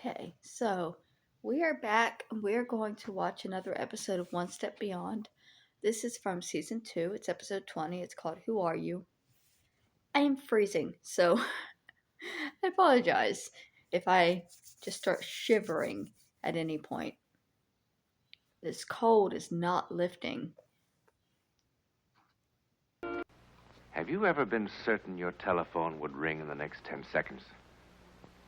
Okay, so we are back and we're going to watch another episode of One Step Beyond. This is from season 2. It's episode 20. It's called Who Are You? I am freezing, so I apologize if I just start shivering at any point. This cold is not lifting. Have you ever been certain your telephone would ring in the next 10 seconds?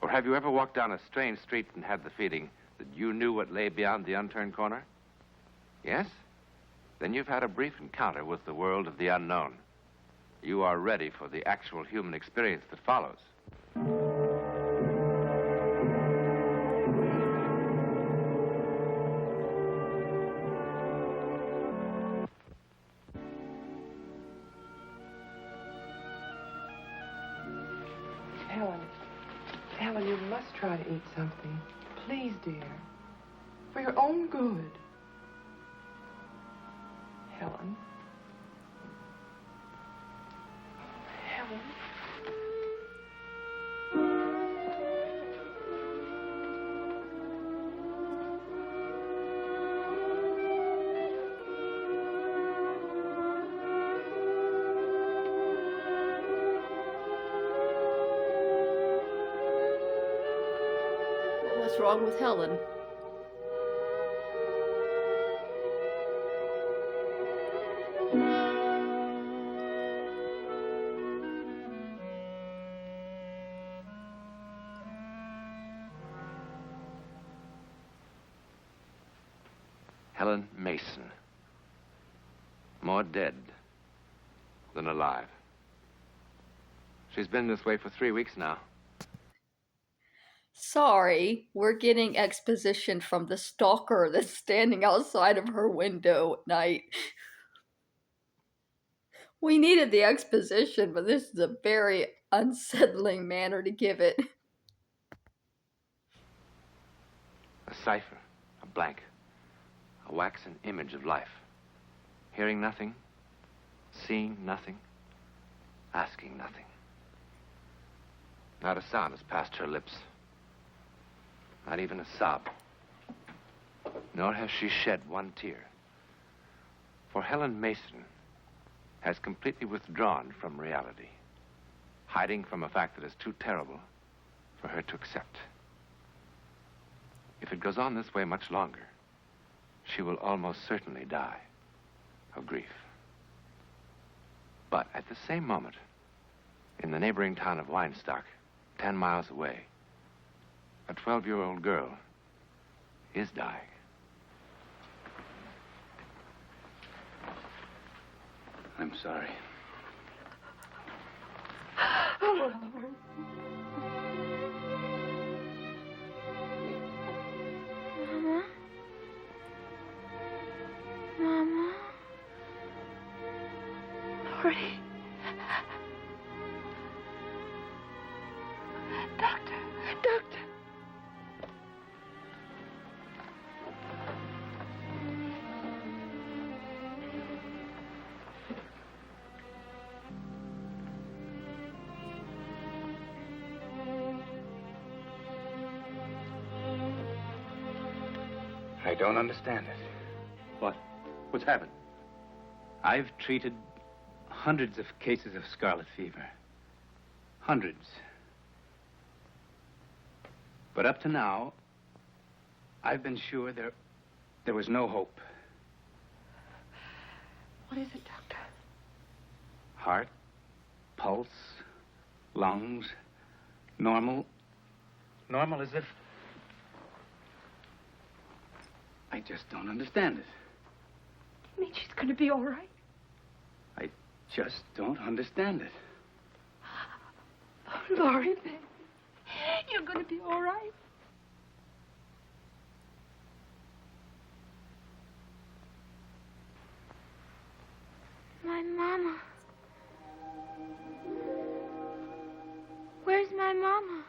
Or have you ever walked down a strange street and had the feeling that you knew what lay beyond the unturned corner? Yes? Then you've had a brief encounter with the world of the unknown. You are ready for the actual human experience that follows. Helen, you must try to eat something. Please, dear. For your own good. Helen. Helen. What's wrong with Helen? Helen Mason. More dead than alive. She's been this way for 3 weeks now. Sorry, we're getting exposition from the stalker that's standing outside of her window at night. We needed the exposition, but this is a very unsettling manner to give it. A cipher, a blank, a waxen image of life. Hearing nothing, seeing nothing, asking nothing. Not a sound has passed her lips. Not even a sob. Nor has she shed one tear. For Helen Mason has completely withdrawn from reality, hiding from a fact that is too terrible for her to accept. If it goes on this way much longer, she will almost certainly die of grief. But at the same moment, in the neighboring town of Weinstock, 10 miles away, a 12-year-old girl is dying. I'm sorry. Oh, Mama? Mama? Lordy. Doctor. I don't understand it. What? What's happened? I've treated hundreds of cases of scarlet fever. Hundreds. But up to now, I've been sure there was no hope. What is it, Doctor? Heart, pulse, lungs, normal. Normal as if... I just don't understand it. You mean she's going to be all right? I just don't understand it. Oh, Laurie, baby. You're going to be all right. My mama. Where's my mama?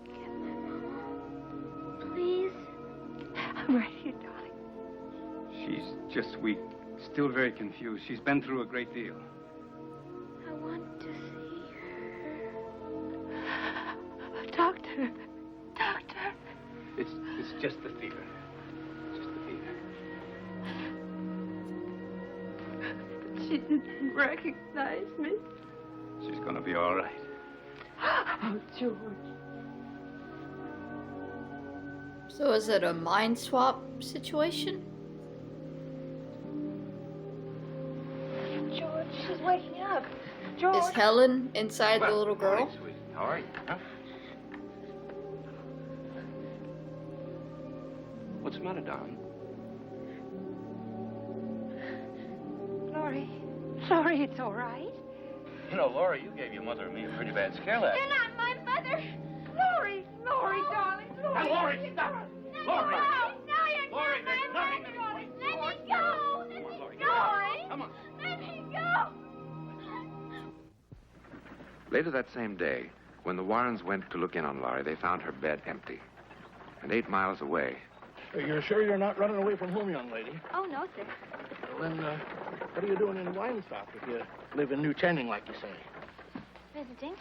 Get my mama. Please. I'm right here, darling. She's just weak, still very confused. She's been through a great deal. I want to see her. Doctor. It's just the fever. Just the fever. She didn't recognize me. She's gonna be all right. Oh, George. So is it a mind swap situation? George, she's waking up. George. Is Helen inside the Well, little girl? morning, sweetie. How are you? Huh? What's the matter, darling? Lori. Lori, it's all right. You know, Laura, you gave your mother and me a pretty bad scare last You're not my mother. Lori, Lori, darling. Lori. Now, Lori, stop it. No, Lori. no, you're Lori, not there's my nothing mother. to be Let me go. Let me Lori, go. Come on. Let me go. Later that same day, when the Warrens went to look in on Laurie, they found her bed empty. And 8 miles away, You're sure you're not running away from home, young lady? Oh, no, sir. Well, then, what are you doing in Weinstock if you live in New Channing, like you say? Visiting.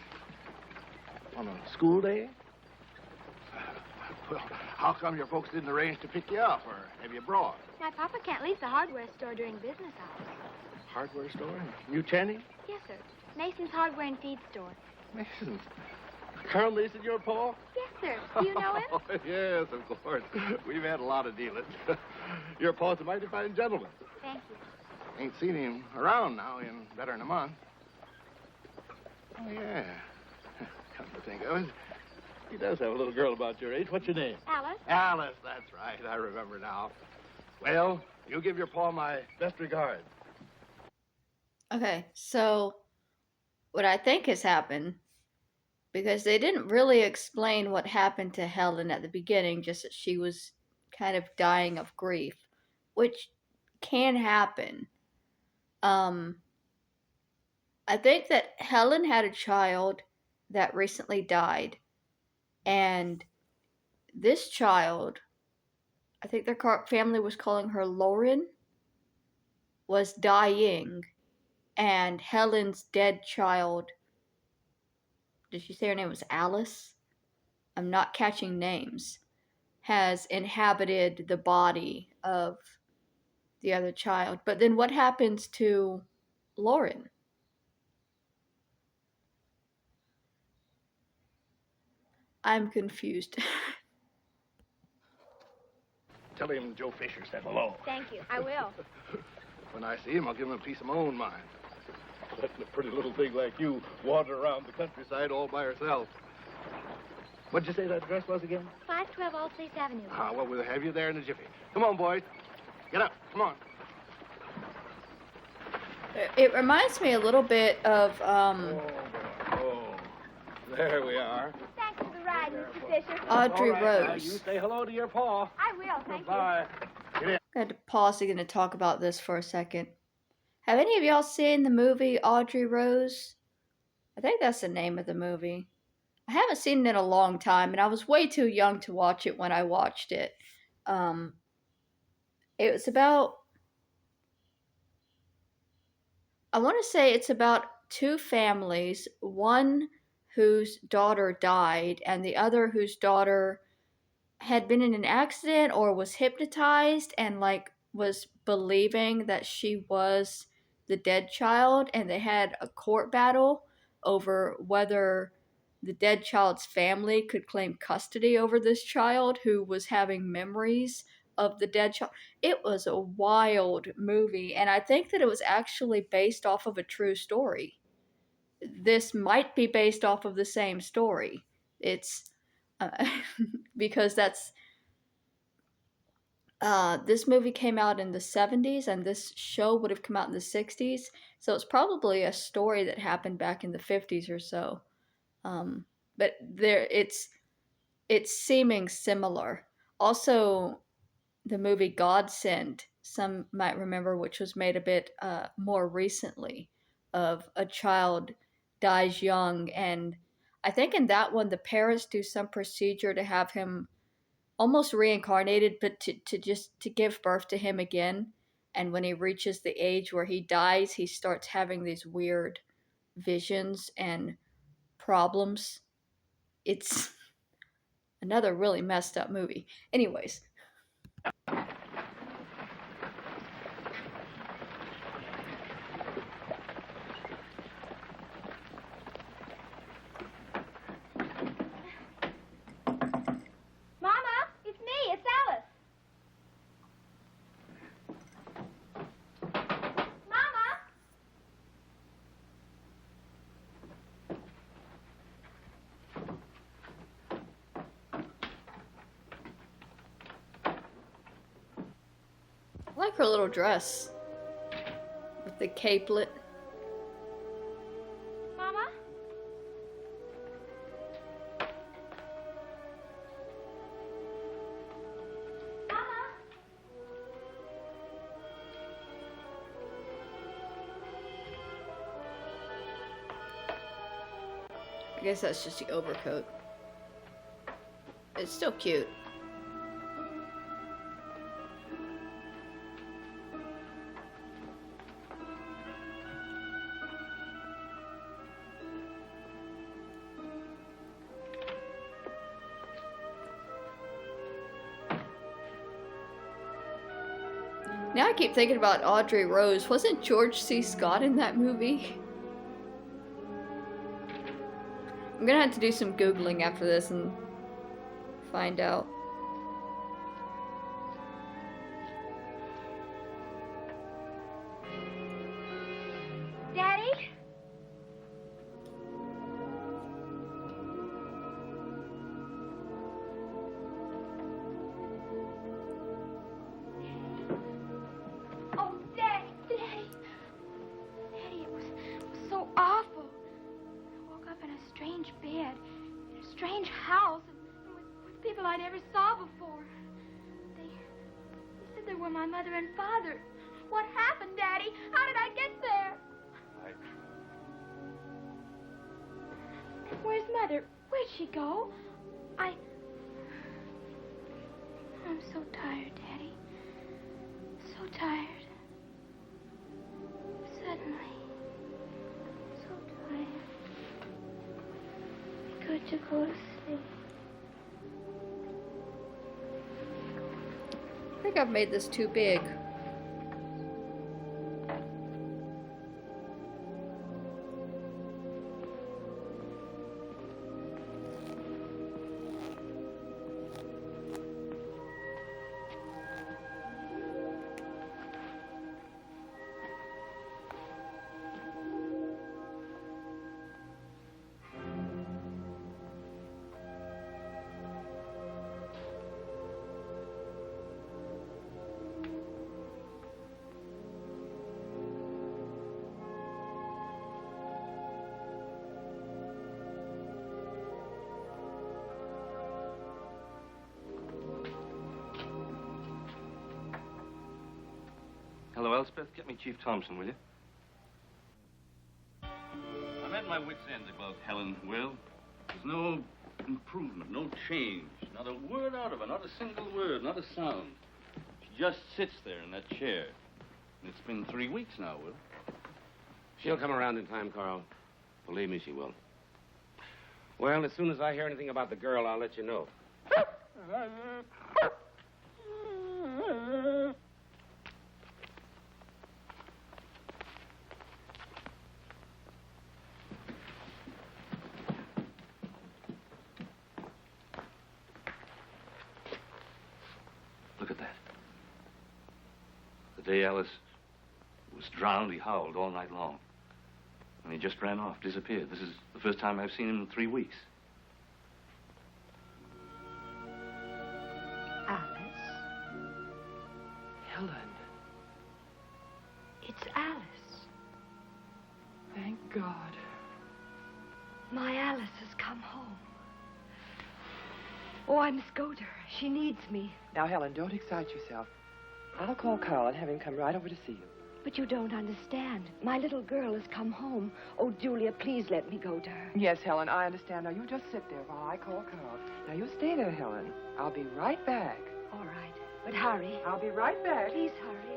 On a school day? Well, how come your folks didn't arrange to pick you up or have you brought? My papa can't leave the hardware store during business hours. Hardware store in New Channing? Yes, sir. Mason's Hardware and Feed Store. Mason. Colonel Mason, your pa? Yes, sir. Do you know him? Oh, yes, of course. We've had a lot of dealings. Your pa's a mighty fine gentleman. Thank you. Ain't seen him around now in better than a month. Oh, yeah. Come to think of it, he does have a little girl about your age. What's your name? Alice? Alice, that's right. I remember now. Well, you give your pa my best regards. Okay, so what I think has happened, because they didn't really explain what happened to Helen at the beginning, just that she was kind of dying of grief, which can happen. I think that Helen had a child that recently died, and this child, I think their family was calling her Lauren, was dying, and Helen's dead child, did she say her name was Alice? I'm not catching names, has inhabited the body of the other child. But then what happens to Lauren? I'm confused. Tell him Joe Fisher said hello. Thank you. I will. When I see him, I'll give him a piece of my own mind. Letting a pretty little thing like you wander around the countryside all by herself. What'd you say that address was again? 512 Old Place Avenue. Well, we'll have you there in a jiffy. Come on, boys. Get up. Come on. It reminds me a little bit of Oh, there we are. Thanks for the ride, Mr. Fisher. Audrey All right, now, Rose. you say hello to your pa. I will. Thank you. Goodbye. I had to pause again to talk about this for a second. Have any of y'all seen the movie Audrey Rose? I think that's the name of the movie. I haven't seen it in a long time, and I was way too young to watch it when I watched it. It was about, I want to say it's about two families, one whose daughter died, and the other whose daughter had been in an accident or was hypnotized and like was believing that she was the dead child, and they had a court battle over whether the dead child's family could claim custody over this child who was having memories of the dead child. It was a wild movie, and I think that it was actually based off of a true story. This might be based off of the same story. It's because that's this movie came out in the 70s, and this show would have come out in the 60s, so it's probably a story that happened back in the 50s or so. But it's seeming similar. Also, the movie Godsend, some might remember, which was made a bit more recently, of a child dies young, and I think in that one the parents do some procedure to have him almost reincarnated, but to give birth to him again. And when he reaches the age where he dies, he starts having these weird visions and problems. It's Another really messed up movie. Anyways. Mama, it's me. It's Alice. Mama! I like her little dress. With the capelet. Mama? Mama? I guess that's just the overcoat. It's still cute. Now I keep thinking about Audrey Rose. Wasn't George C. Scott in that movie? I'm gonna have to do some Googling after this and find out. Daddy? Oh, Daddy, Daddy. Daddy, it was so awful. I woke up in a strange bed, in a strange house, and with people I never saw before. They said they were my mother and father. What happened, Daddy? How did I get there? Where's Mother? Where'd she go? I'm so tired, Daddy. So tired. Suddenly. So tired. Be good to go to sleep. I think I've made this too big. Hello, Elspeth. Get me Chief Thompson, will you? I'm at my wit's end about Helen, Will. There's no improvement, no change. Not a word out of her, not a single word, not a sound. She just sits there in that chair. And it's been 3 weeks now, Will. She'll come around in time, Carl. Believe me, she will. Well, as soon as I hear anything about the girl, I'll let you know. Look at that. The day Alice was drowned, he howled all night long. And he just ran off, disappeared. This is the first time I've seen him in 3 weeks. Alice? Helen. It's Alice. Thank God. My Alice has come home. Oh, I must go to her. She needs me. Now, Helen, don't excite yourself. I'll call Carl and have him come right over to see you. But you don't understand. My little girl has come home. Oh, Julia, please let me go to her. Yes, Helen, I understand. Now, you just sit there while I call Carl. Now, you stay there, Helen. I'll be right back. All right. But hurry. I'll be right back. Please hurry.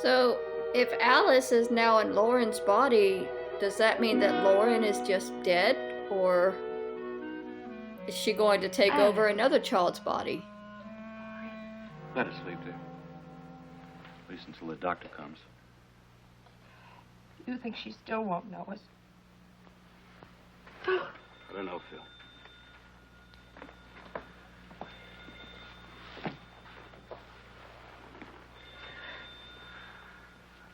So, if Alice is now in Lauren's body, does that mean that Lauren is just dead, or is she going to take over another child's body? Let us sleep there. At least until the doctor comes. You think she still won't know us? I don't know, Phil. I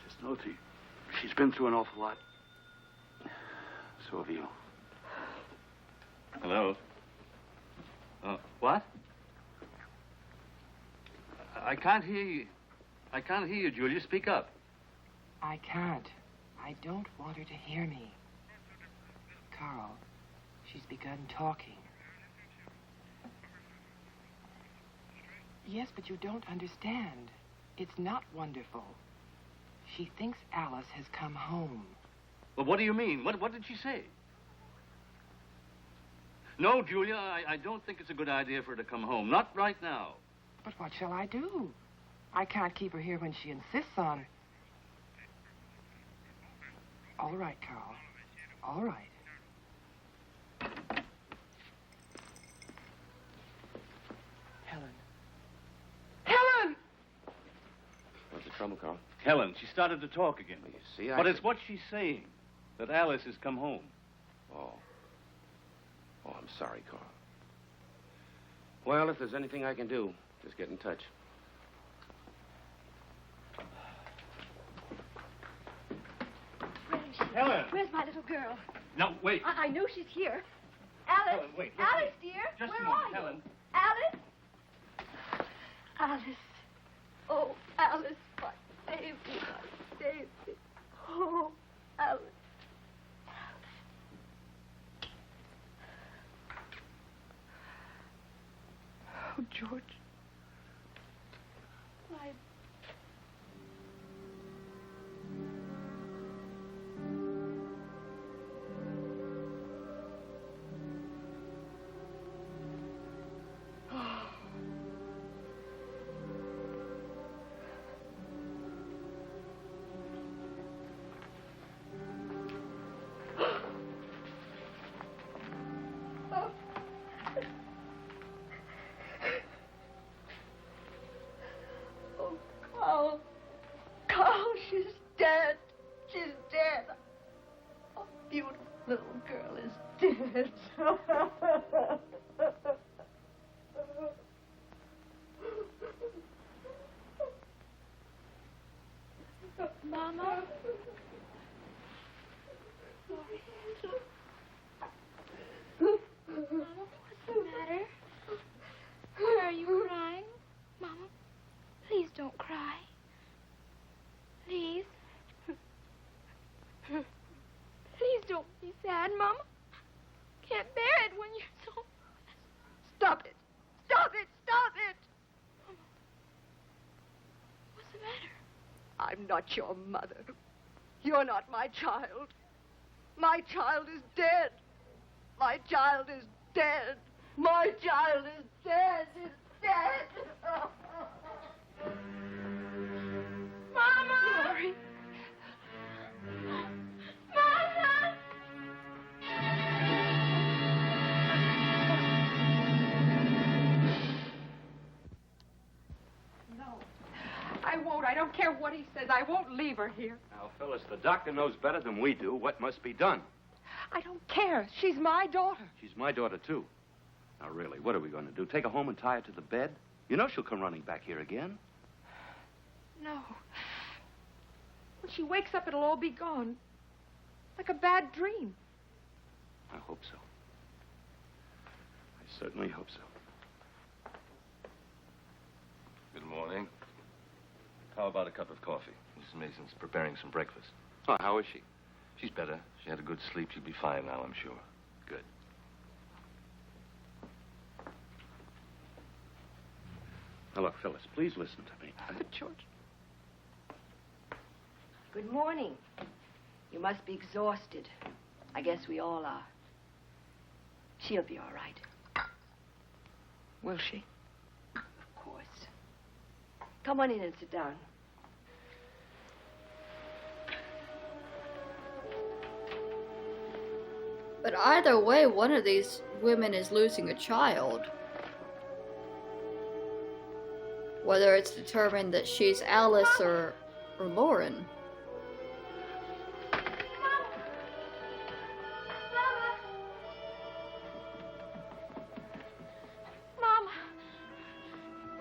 just know she's been through an awful lot. So have you. Hello? What? I can't hear you. I can't hear you, Julia. Speak up. I can't. I don't want her to hear me. Carl, she's begun talking. Yes, but you don't understand. It's not wonderful. She thinks Alice has come home. Well, what do you mean? What did she say? No, Julia, I don't think it's a good idea for her to come home. Not right now. But what shall I do? I can't keep her here when she insists on it. All right, Carl. All right. Helen. Helen! What's the trouble, Carl? Helen, she started to talk again. Well, you see, But it's what she's saying, that Alice has come home. Oh. Oh, I'm sorry, Carl. Well, if there's anything I can do, just get in touch. Helen! Where's my little girl? No, wait. I knew she's here. Alice! Helen, wait, Alice, dear! Just where a moment, are you? Helen. Alice! Alice. Oh, Alice, my baby, my baby. Oh, Alice. Oh, George. My Carl. Carl, she's dead. She's dead. A beautiful little girl is dead. Mama? Mama, what's the matter? Why are you crying? Mama, please don't cry. Please. Please don't be sad, Mama. Can't bear it when you're so... Stop it. Stop it. Stop it. Mama, what's the matter? I'm not your mother. You're not my child. My child is dead. My child is dead. My child is dead. Is dead. Mama! Sorry. Mama! No. I won't. I don't care what he says. I won't leave her here. Now, Phyllis, the doctor knows better than we do what must be done. I don't care. She's my daughter. She's my daughter, too. Now, really, what are we going to do? Take her home and tie her to the bed? You know she'll come running back here again. No. When she wakes up, it'll all be gone. Like a bad dream. I hope so. I certainly hope so. Good morning. How about a cup of coffee? Mrs. Mason's preparing some breakfast. Oh, how is she? She's better. She had a good sleep. She'll be fine now, I'm sure. Good. Now, look, Phyllis, please listen to me. George. Good morning. You must be exhausted. I guess we all are. She'll be all right. Will she? Of course. Come on in and sit down. But either way, one of these women is losing a child. Whether it's determined that she's Alice or Lauren. Mama!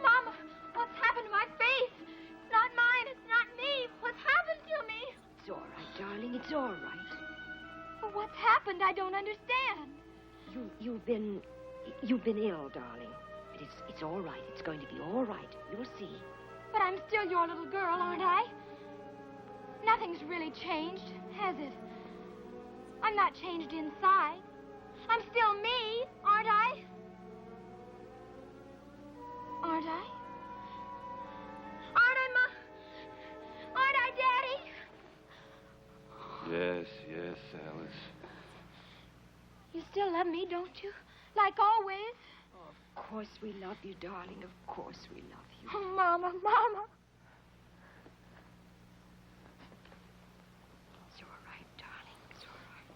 Mama! What's happened to my face? It's not mine. It's not me. What's happened to me? It's all right, darling. It's all right. But what's happened? I don't understand. You've been ill, darling. But it's all right. It's going to be all right. You'll see. But I'm still your little girl, aren't I? Nothing's really changed, has it? I'm not changed inside. I'm still me, aren't I? Aren't I? Aren't I, Ma? Aren't I, Daddy? Yes, yes, Alice. You still love me, don't you? Like always? Of course we love you, darling. Of course we love you. Oh, Mama, Mama. It's all right, darling. It's all right.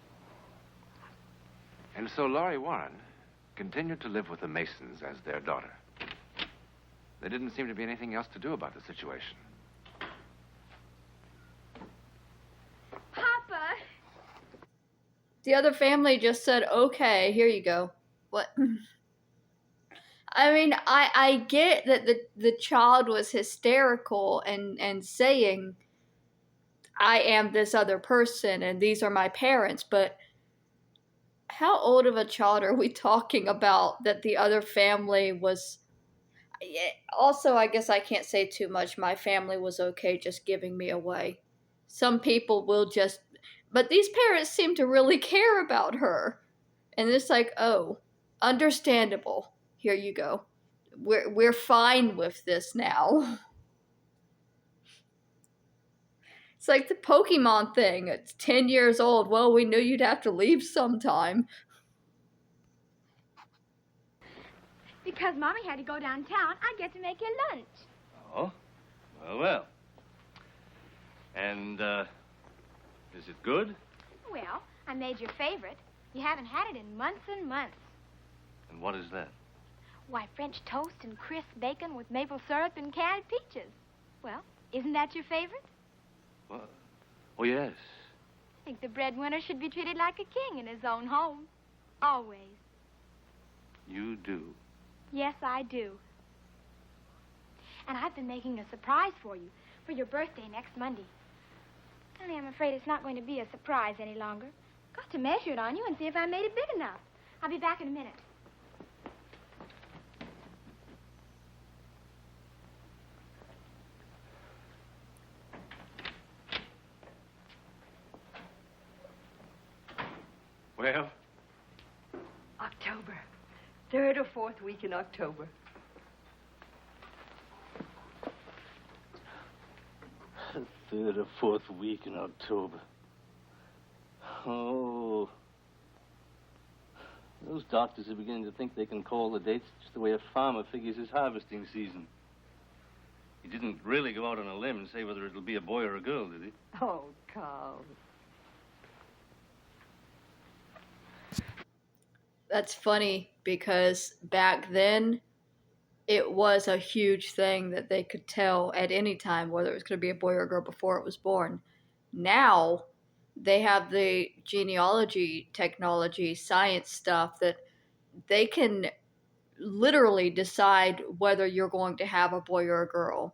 And so Laurie Warren continued to live with the Masons as their daughter. There didn't seem to be anything else to do about the situation. Papa! The other family just said, okay, here you go. What? I mean, I get that the child was hysterical and saying, I am this other person and these are my parents, but how old of a child are we talking about that the other family was... Also, I guess I can't say too much. My family was okay just giving me away. Some people will just... But these parents seem to really care about her. And it's like, oh, understandable. Here you go. We're fine with this now. It's like the Pokemon thing. It's 10 years old. Well, we knew you'd have to leave sometime. Because Mommy had to go downtown, I get to make you lunch. Oh? Well, well. And, is it good? Well, I made your favorite. You haven't had it in months and months. And what is that? Why, French toast and crisp bacon with maple syrup and candied peaches. Well, isn't that your favorite? Well, oh, yes. I think the breadwinner should be treated like a king in his own home. Always. You do. Yes, I do. And I've been making a surprise for you for your birthday next Monday. Only I'm afraid it's not going to be a surprise any longer. Got to measure it on you and see if I made it big enough. I'll be back in a minute. Well? October. 3rd or 4th week in October. Third or fourth week in October. Oh. Those doctors are beginning to think they can call the dates just the way a farmer figures his harvesting season. He didn't really go out on a limb and say whether it'll be a boy or a girl, did he? Oh, Carl. That's funny because back then it was a huge thing that they could tell at any time whether it was going to be a boy or a girl before it was born. Now they have the genealogy technology, science stuff that they can literally decide whether you're going to have a boy or a girl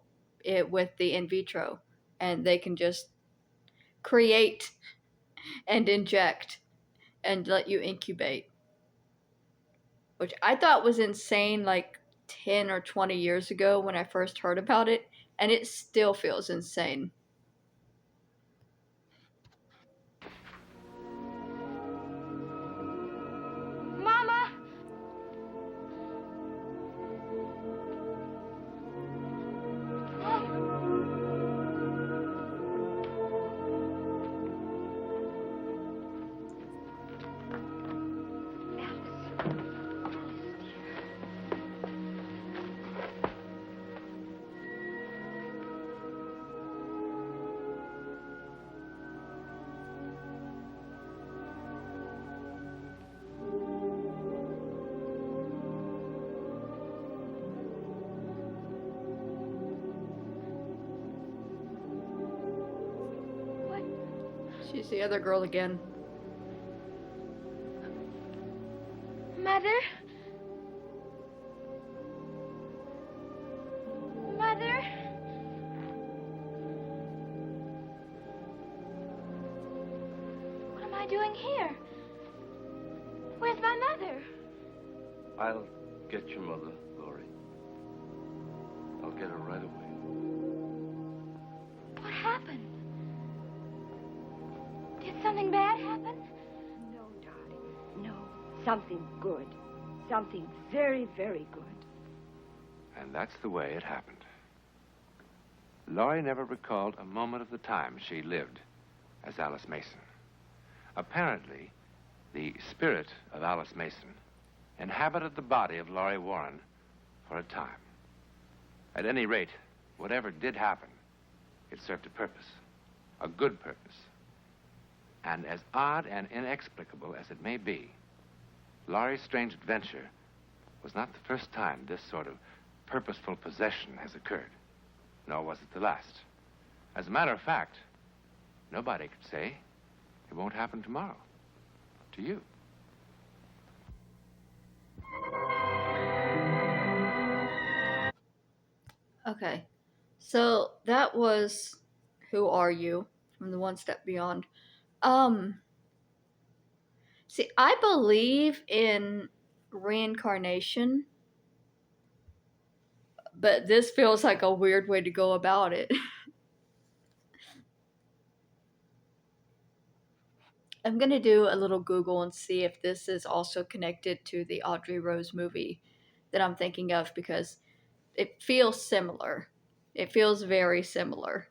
with the in vitro. And they can just create and inject and let you incubate. Which I thought was insane like 10 or 20 years ago when I first heard about it, and it still feels insane. Mama! She's the other girl again. Mother? Mother? What am I doing here? Where's my mother? I'll get your mother, Laurie. I'll get her right away. What happened? Did something bad happen? No, darling. No. Something good. Something very, very good. And that's the way it happened. Laurie never recalled a moment of the time she lived as Alice Mason. Apparently, the spirit of Alice Mason inhabited the body of Laurie Warren for a time. At any rate, whatever did happen, it served a purpose, a good purpose. And as odd and inexplicable as it may be, Laurie's strange adventure was not the first time this sort of purposeful possession has occurred, nor was it the last. As a matter of fact, nobody could say it won't happen tomorrow to you. Okay, so that was Who Are You from the One Step Beyond. See, I believe in reincarnation, but this feels like a weird way to go about it. I'm going to do a little Google and see if this is also connected to the Audrey Rose movie that I'm thinking of, because it feels similar. It feels very similar.